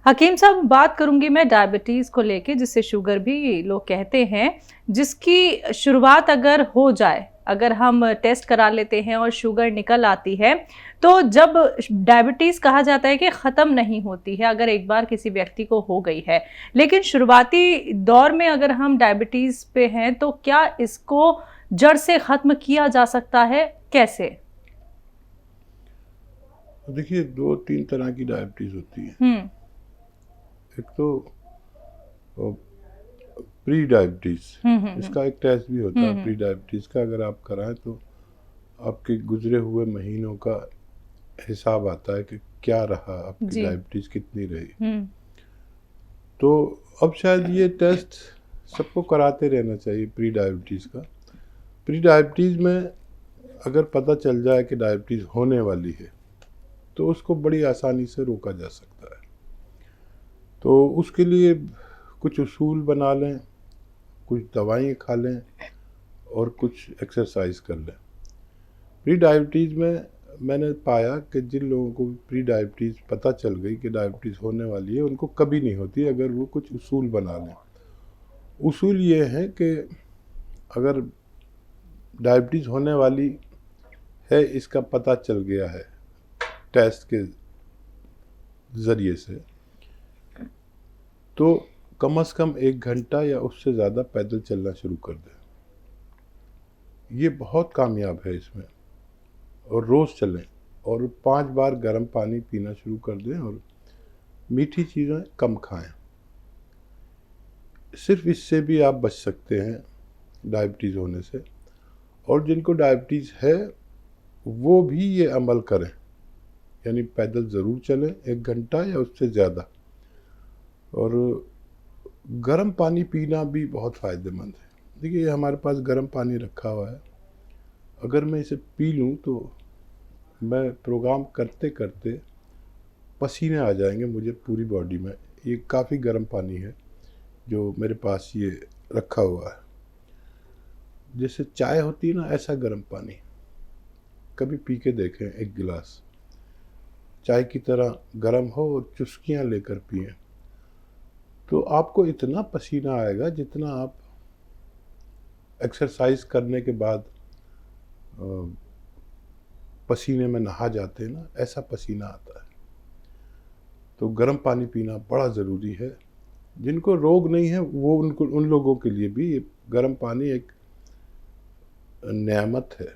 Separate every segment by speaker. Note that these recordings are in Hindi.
Speaker 1: हकीम साहब, बात करूंगी मैं डायबिटीज़ को लेके, जिससे शुगर भी लोग कहते हैं, जिसकी शुरुआत अगर हो जाए, अगर हम टेस्ट करा लेते हैं और शुगर निकल आती है, तो जब डायबिटीज़ कहा जाता है कि ख़त्म नहीं होती है अगर एक बार किसी व्यक्ति को हो गई है, लेकिन शुरुआती दौर में अगर हम डायबिटीज़ पे हैं तो क्या इसको जड़ से ख़त्म किया जा सकता है? कैसे?
Speaker 2: देखिए, 2-3 तरह की डायबिटीज़ होती है।
Speaker 1: हम्म।
Speaker 2: एक तो प्री डायबिटीज़,
Speaker 1: हम्म।
Speaker 2: इसका एक टेस्ट भी होता है
Speaker 1: हम्म।
Speaker 2: प्री डायबिटीज़ का। अगर आप कराएं तो आपके गुजरे हुए महीनों का हिसाब आता है कि क्या रहा, आपकी
Speaker 1: जी।
Speaker 2: डायबिटीज़ कितनी रही।
Speaker 1: हम्म।
Speaker 2: तो अब शायद ये टेस्ट सबको कराते रहना चाहिए प्री डायबिटीज़ का। प्री डायबिटीज़ में अगर पता चल जाए कि डायबिटीज़ होने वाली है तो उसको बड़ी आसानी से रोका जा सकता है। तो उसके लिए कुछ उसूल बना लें, कुछ दवाएं खा लें और कुछ एक्सरसाइज कर लें। प्री डायबिटीज़ में मैंने पाया कि जिन लोगों को प्री डायबिटीज़ पता चल गई कि डायबिटीज़ होने वाली है, उनको कभी नहीं होती अगर वो कुछ उसूल बना लें। उसूल ये है कि अगर डायबिटीज़ होने वाली है, इसका पता चल गया है टेस्ट के ज़रिए से, तो कम से कम 1 घंटा या उससे ज़्यादा पैदल चलना शुरू कर दें। ये बहुत कामयाब है इसमें। और रोज़ चलें और 5 बार गर्म पानी पीना शुरू कर दें और मीठी चीज़ें कम खाएं। सिर्फ इससे भी आप बच सकते हैं डायबिटीज़ होने से। और जिनको डायबिटीज़ है वो भी ये अमल करें, यानी पैदल ज़रूर चलें 1 घंटा या उससे ज़्यादा। और गर्म पानी पीना भी बहुत फ़ायदेमंद है। देखिए, हमारे पास गर्म पानी रखा हुआ है, अगर मैं इसे पी लूँ तो मैं प्रोग्राम करते करते पसीने आ जाएंगे मुझे पूरी बॉडी में। ये काफ़ी गर्म पानी है जो मेरे पास ये रखा हुआ है। जैसे चाय होती है ना, ऐसा गर्म पानी कभी पी के देखें। 1 गिलास चाय की तरह गर्म हो और चुस्कियाँ लेकर पिएं, तो आपको इतना पसीना आएगा जितना आप एक्सरसाइज करने के बाद पसीने में नहा जाते हैं ना, ऐसा पसीना आता है। तो गर्म पानी पीना बड़ा ज़रूरी है। जिनको रोग नहीं है वो उन लोगों के लिए भी ये गर्म पानी एक नेमत है।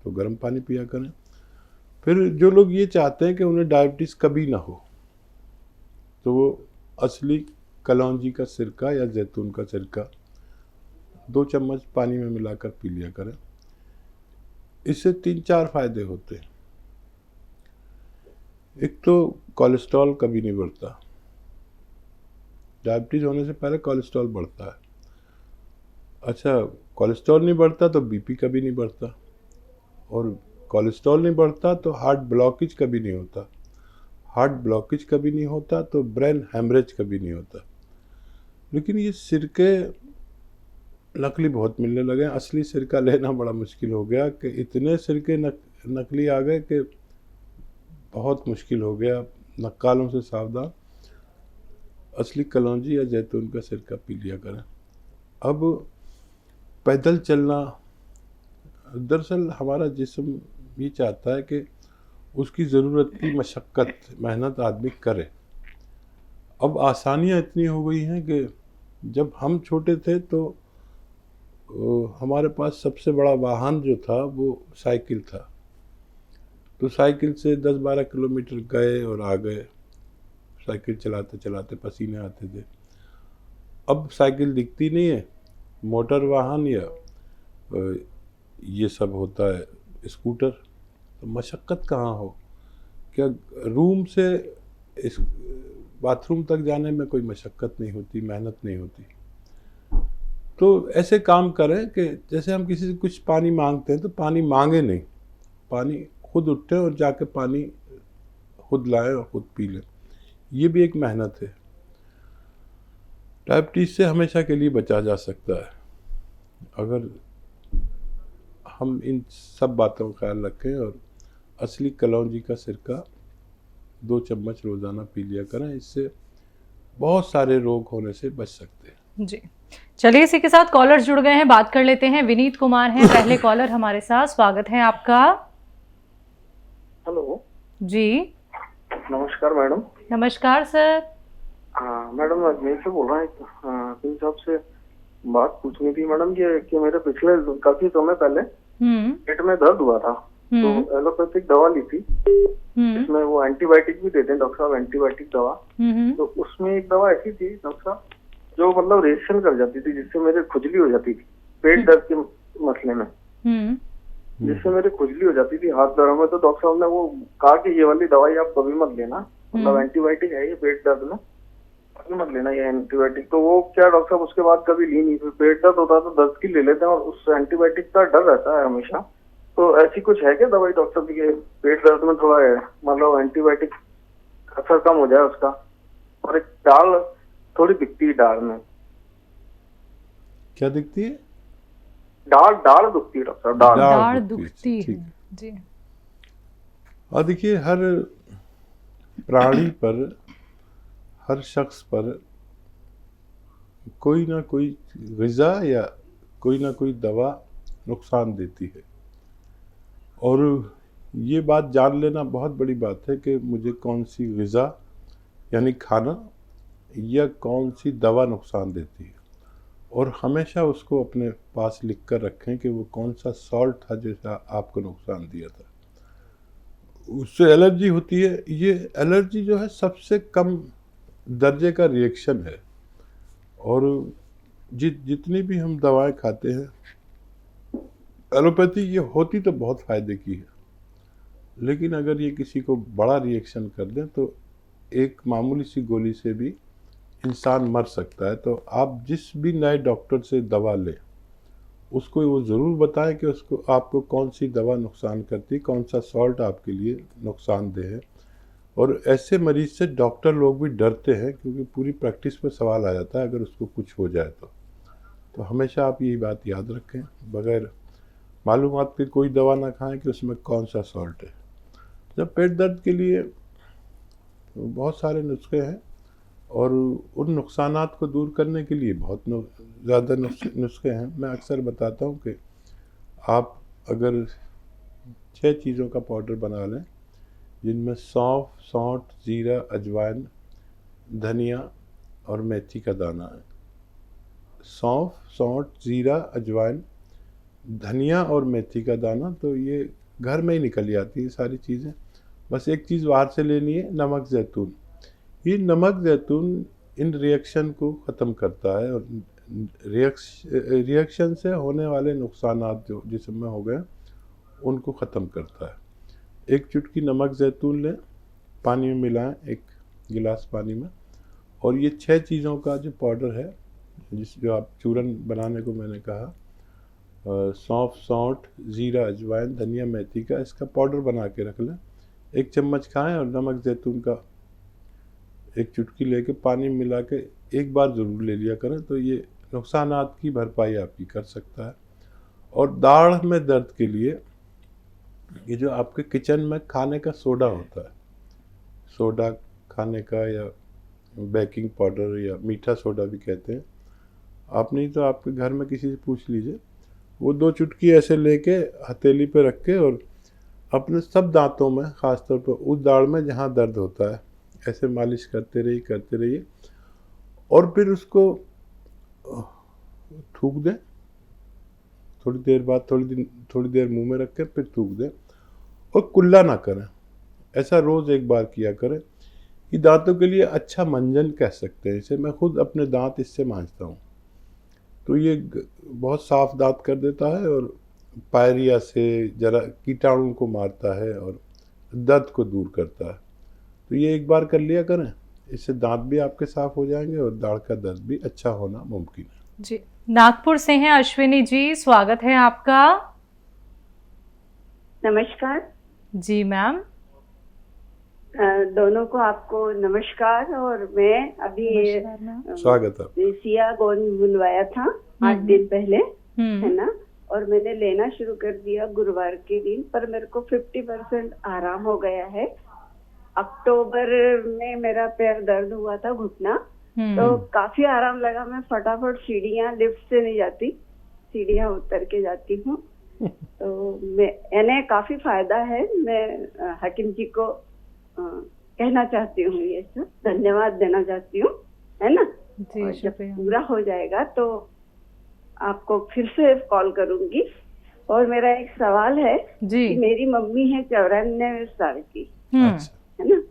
Speaker 2: तो गर्म पानी पिया करें। फिर जो लोग ये चाहते हैं कि उन्हें डायबिटीज़ कभी ना हो, तो वो असली कलौंजी का सिरका या जैतून का सिरका 2 चम्मच पानी में मिलाकर पी लिया करें। इससे 3-4 फायदे होते हैं। एक तो कोलेस्ट्रॉल कभी नहीं बढ़ता। डायबिटीज़ होने से पहले कोलेस्ट्रॉल बढ़ता है। अच्छा, कोलेस्ट्रॉल नहीं बढ़ता तो बीपी कभी नहीं बढ़ता, और कोलेस्ट्रॉल नहीं बढ़ता तो हार्ट ब्लॉकेज कभी नहीं होता, हार्ट ब्लॉकेज कभी नहीं होता तो ब्रेन हेमरेज कभी नहीं होता। लेकिन ये सिरके नकली बहुत मिलने लगे हैं। असली सिरका लेना बड़ा मुश्किल हो गया कि इतने सिरके नकली आ गए कि बहुत मुश्किल हो गया। नक्कालों से सावधान, असली कलौंजी या जैतून का सिरका पी लिया करें। अब पैदल चलना, दरअसल हमारा जिस्म ये चाहता है कि उसकी ज़रूरत की मशक्क़त, मेहनत आदमी करे। अब आसानियाँ इतनी हो गई हैं कि जब हम छोटे थे तो हमारे पास सबसे बड़ा वाहन जो था वो साइकिल था। तो साइकिल से 10-12 किलोमीटर गए और आ गए। साइकिल चलाते चलाते पसीने आते थे। अब साइकिल दिखती नहीं है, मोटर वाहन या ये सब होता है, स्कूटर। तो मशक्क़त कहाँ हो? क्या रूम से इस बाथरूम तक जाने में कोई मशक्क़त नहीं होती, मेहनत नहीं होती। तो ऐसे काम करें कि जैसे हम किसी से कुछ पानी मांगते हैं तो पानी मांगे नहीं, पानी खुद उठे और जाके पानी खुद लाएं और खुद पी लें। ये भी एक मेहनत है। डायबिटीज़ से हमेशा के लिए बचा जा सकता है अगर हम इन सब बातों का ख्याल रखें और असली कलौंजी का सिरका 2 चम्मच रोज़ाना पी लिया करें। इससे बहुत सारे रोग होने से बच सकते हैं।
Speaker 1: जी, चलिए इसी के साथ कॉलर जुड़ गए हैं, बात कर लेते हैं। विनीत कुमार हैं पहले कॉलर हमारे साथ, स्वागत है आपका।
Speaker 3: हेलो
Speaker 1: जी
Speaker 3: नमस्कार मैडम।
Speaker 1: नमस्कार सर।
Speaker 3: हाँ मैडम, अजमेर से बोल रहा हूँ। इन साहब से बात पूछनी थी मैडम कि मेरे पिछले काफी समय पहले पेट में दर्द हुआ था, तो एलोपैथिक दवा ली थी। इसमें वो एंटीबायोटिक भी देते हैं डॉक्टर साहब, एंटीबायोटिक दवा। तो उसमें एक दवा ऐसी थी डॉक्टर साहब जो मतलब रिएक्शन कर जाती थी, जिससे मेरे खुजली हो जाती थी पेट दर्द के मसले में, जिससे मेरी खुजली हो जाती थी हाथ पैरों में। तो डॉक्टर साहब ने वो कहा कि ये वाली दवाई आप कभी मत लेना, मतलब एंटीबायोटिक है ये पेट दर्द में, कभी मत लेना ये एंटीबायोटिक। तो वो क्या डॉक्टर साहब उसके बाद कभी ली नहीं। फिर पेट दर्द होता है तो दर्द की ले लेते हैं और उस एंटीबायोटिक का डर रहता है हमेशा। तो ऐसी कुछ है क्या दवाई डॉक्टर साहब की पेट दर्द में थोड़ा मतलब एंटीबायोटिक असर कम हो जाए उसका? और एक दाल थोड़ी दिखती है दाल में।
Speaker 2: क्या दिखती है?
Speaker 3: दाढ़ दुखती है डॉक्टर साहब,
Speaker 1: दाढ़ दुखती है।
Speaker 2: ठीक।
Speaker 1: जी
Speaker 2: और देखिए, हर प्राणी पर, हर शख्स पर कोई ना कोई ग़िज़ा या कोई ना कोई दवा नुकसान देती है। और ये बात जान लेना बहुत बड़ी बात है कि मुझे कौन सी ग़िज़ा यानी खाना या कौन सी दवा नुकसान देती है। और हमेशा उसको अपने पास लिख कर रखें कि वो कौन सा सॉल्ट था जैसा आपको नुकसान दिया था। उससे एलर्जी होती है। ये एलर्जी जो है सबसे कम दर्जे का रिएक्शन है। और जितनी भी हम दवाएं खाते हैं एलोपैथी, ये होती तो बहुत फ़ायदे की है, लेकिन अगर ये किसी को बड़ा रिएक्शन कर दें तो एक मामूली सी गोली से भी इंसान मर सकता है। तो आप जिस भी नए डॉक्टर से दवा लें उसको वो ज़रूर बताएं कि उसको आपको कौन सी दवा नुकसान करती है, कौन सा सॉल्ट आपके लिए नुकसानदेह है। और ऐसे मरीज़ से डॉक्टर लोग भी डरते हैं, क्योंकि पूरी प्रैक्टिस पे सवाल आ जाता है अगर उसको कुछ हो जाए तो हमेशा आप यही बात याद रखें, बग़ैर मालूमात के कोई दवा ना खाएं कि उसमें कौन सा सॉल्ट है। जब पेट दर्द के लिए तो बहुत सारे नुस्खे हैं, और उन नुकसानात को दूर करने के लिए बहुत ज़्यादा नुस्खे हैं। मैं अक्सर बताता हूँ कि आप अगर 6 चीज़ों का पाउडर बना लें, जिनमें सौंफ, सौंठ, जीरा, अजवाइन, धनिया और मेथी का दाना है। सौंफ, सौंठ, जीरा, अजवाइन, धनिया और मेथी का दाना, तो ये घर में ही निकल जाती है सारी चीज़ें। बस एक चीज़ बाहर से लेनी है, नमक ज़ैतून। ये नमक ज़ैतून इन रिएक्शन को ख़त्म करता है, और रिएक्शन से होने वाले नुकसानात जो जिस्म में हो गए उनको ख़त्म करता है। एक चुटकी नमक ज़ैतून लें, पानी में मिलाएं, 1 गिलास पानी में, और ये 6 चीज़ों का जो पाउडर है, जो आप चूरन बनाने को मैंने कहा, सौंफ, सौंठ, जीरा, अजवाइन, धनिया, मेथी का, इसका पाउडर बना के रख लें। 1 चम्मच खाएं और नमक ज़ैतून का 1 चुटकी लेके पानी मिला के एक बार ज़रूर ले लिया करें, तो ये नुकसानात की भरपाई आपकी कर सकता है। और दाढ़ में दर्द के लिए ये जो आपके किचन में खाने का सोडा होता है, सोडा खाने का, या बेकिंग पाउडर या मीठा सोडा भी कहते हैं, आप नहीं तो आपके घर में किसी से पूछ लीजिए, वो 2 चुटकी ऐसे लेके हथेली पे रख के और अपने सब दांतों में, ख़ासतौर पर उस दाढ़ में जहाँ दर्द होता है, ऐसे मालिश करते रहिए और फिर उसको थूक दें। थोड़ी देर बाद थोड़ी देर मुंह में रख के फिर थूक दें, और कुल्ला ना करें। ऐसा रोज़ 1 बार किया करें। ये दांतों के लिए अच्छा मंजन कह सकते हैं इसे। मैं खुद अपने दांत इससे मांजता हूँ, तो ये बहुत साफ दांत कर देता है, और पायरिया से जरा कीटाणु को मारता है और दर्द को दूर करता है। तो ये 1 बार कर लिया करें, इससे दांत भी आपके साफ हो जाएंगे और दाढ़ का दर्द भी अच्छा होना मुमकिन है।
Speaker 1: जी, नागपुर से हैं अश्विनी जी, स्वागत है आपका।
Speaker 4: नमस्कार
Speaker 1: जी मैम।
Speaker 4: दोनों को आपको नमस्कार। और मैं अभी
Speaker 2: स्वागत है।
Speaker 4: सिया गोंद बुलवाया था 8 दिन पहले, है ना, और मैंने लेना शुरू कर दिया गुरुवार के दिन, पर मेरे को 50% आराम हो गया है। अक्टूबर में मेरा पैर दर्द हुआ था, घुटना, तो काफी आराम लगा। मैं फटाफट सीढ़ियाँ, लिफ्ट से नहीं जाती, सीढ़ियाँ उतर के जाती हूँ। तो मैंने काफी फायदा है। मैं हकीम जी को कहना चाहती हूँ, ये सब धन्यवाद देना चाहती हूँ, है ना।
Speaker 1: जी
Speaker 4: और जब
Speaker 1: शुक्रिया।
Speaker 4: पूरा हो जाएगा तो आपको फिर से कॉल करूंगी। और मेरा एक सवाल है
Speaker 1: जी।
Speaker 4: कि मेरी मम्मी है 94 साल की,
Speaker 2: अच्छा,
Speaker 4: है ना,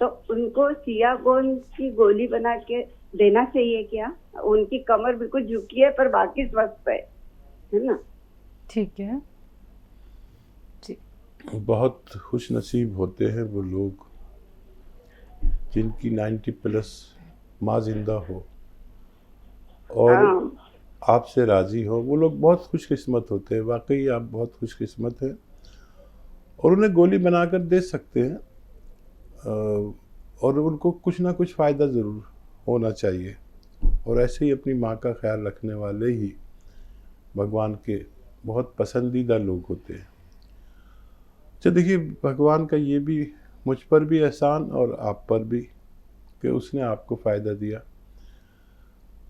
Speaker 4: तो उनको सियागोन की गोली बना के देना चाहिए क्या? उनकी कमर बिल्कुल झुकी है पर बाकी स्वस्थ है ना।
Speaker 1: ठीक है जी।
Speaker 2: बहुत खुश नसीब होते हैं वो लोग जिनकी 90 प्लस माँ जिंदा हो और
Speaker 4: हाँ,
Speaker 2: आपसे राज़ी हो। वो लोग बहुत खुशकिस्मत होते हैं, वाकई आप बहुत खुशकिस्मत हैं और उन्हें गोली बनाकर दे सकते हैं। और उनको कुछ ना कुछ फ़ायदा ज़रूर होना चाहिए और ऐसे ही अपनी माँ का ख्याल रखने वाले ही भगवान के बहुत पसंदीदा लोग होते हैं। अच्छा देखिए, भगवान का ये भी मुझ पर भी एहसान और आप पर भी कि उसने आपको फ़ायदा दिया।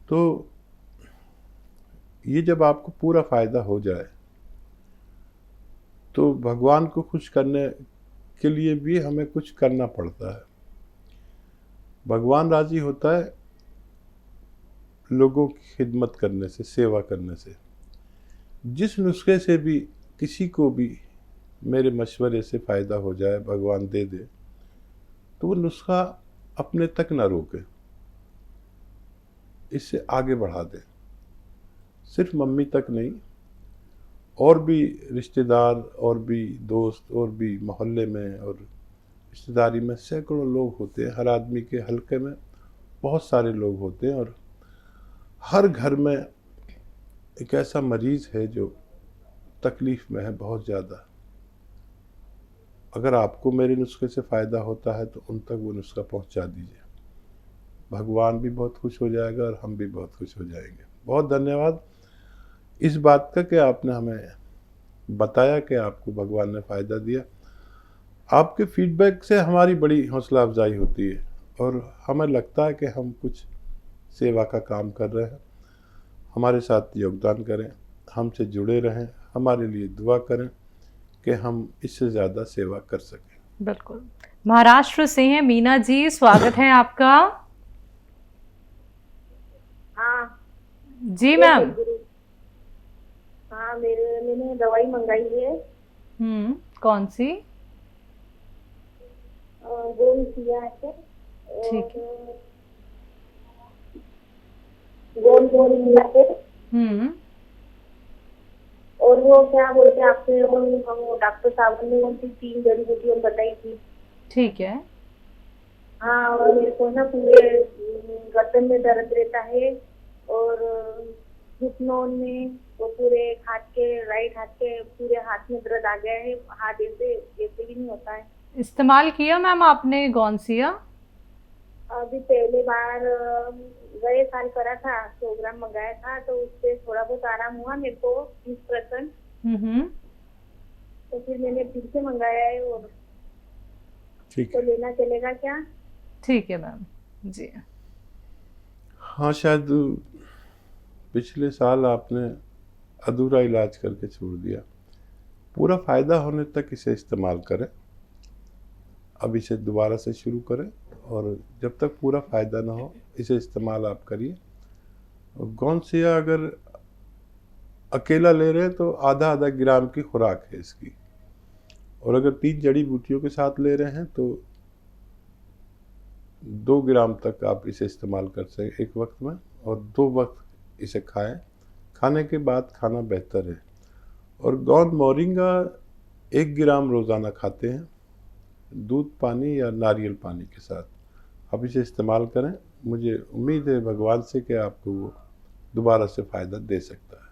Speaker 2: तो ये जब आपको पूरा फ़ायदा हो जाए तो भगवान को खुश करने के लिए भी हमें कुछ करना पड़ता है। भगवान राज़ी होता है लोगों की खिदमत करने से, सेवा करने से। जिस नुस्खे से भी किसी को भी मेरे मशवरे से फ़ायदा हो जाए, भगवान दे दे, तो वो नुस्खा अपने तक ना रोके, इससे आगे बढ़ा दे। सिर्फ मम्मी तक नहीं, और भी रिश्तेदार, और भी दोस्त, और भी मोहल्ले में और रिश्तेदारी में सैकड़ों लोग होते हैं। हर आदमी के हलके में बहुत सारे लोग होते हैं और हर घर में एक ऐसा मरीज़ है जो तकलीफ़ में है बहुत ज़्यादा। अगर आपको मेरे नुस्खे से फ़ायदा होता है तो उन तक वो नुस्खा पहुंचा दीजिए। भगवान भी बहुत खुश हो जाएगा और हम भी बहुत खुश हो जाएंगे। बहुत धन्यवाद इस बात का कि आपने हमें बताया कि आपको भगवान ने फ़ायदा दिया। आपके फीडबैक से हमारी बड़ी हौसला अफजाई होती है और हमें लगता है कि हम कुछ सेवा का काम कर रहे हैं। हमारे साथ योगदान करें, हमसे जुड़े रहें, हमारे लिए दुआ करें कि हम इससे ज़्यादा सेवा कर सकें।
Speaker 1: बिल्कुल। महाराष्ट्र से हैं मीना जी, स्वागत है आपका।
Speaker 5: हाँ
Speaker 1: जी मैम।
Speaker 5: हाँ, मैंने दवाई मंगाई है।
Speaker 1: कौन सी?
Speaker 5: गोल किया है।
Speaker 1: ठीक है।
Speaker 5: गोल गोल मिला है। और वो क्या बोलते हैं आपसे, हम डॉक्टर साहब ने उनकी 3 जड़ी बूटियां बताई थी।
Speaker 1: ठीक है।
Speaker 5: हाँ, और मेरे को ना पूरे गर्दन में दर्द रहता है और घुटनों में, वो पूरे हाथ के, राइट हाथ के पूरे हाथ में दर्द आ गया है। हाथ ऐसे भी नहीं होता है।
Speaker 1: इस्तेमाल किया मैम आपने गौनसिया?
Speaker 5: अभी पहले बार गए साल करा था, 100 ग्राम मंगाया था, तो उससे थोड़ा बहुत आराम हुआ मेरे को 30%। तो फिर मैंने फिर से मंगाया है। और
Speaker 2: ठीक
Speaker 5: तो
Speaker 2: है।
Speaker 5: लेना चलेगा क्या?
Speaker 1: ठीक है मैम जी।
Speaker 2: हाँ, शायद पिछले साल आपने अधूरा इलाज करके छोड़ दिया। पूरा फ़ायदा होने तक इसे इस्तेमाल करें। अब इसे दोबारा से शुरू करें और जब तक पूरा फ़ायदा ना हो इसे इस्तेमाल आप करिए। गौनसिया अगर अकेला ले रहे हैं तो आधा आधा ग्राम की खुराक है इसकी, और अगर 3 जड़ी बूटियों के साथ ले रहे हैं तो 2 ग्राम तक आप इसे इस्तेमाल कर सकें एक वक्त में, और 2 वक्त इसे खाएं। खाने के बाद खाना बेहतर है। और गौन मोरिंगा 1 ग्राम रोज़ाना खाते हैं, दूध पानी या नारियल पानी के साथ। आप इसे इस्तेमाल करें। मुझे उम्मीद है भगवान से कि आपको वो दोबारा से फ़ायदा दे सकता है।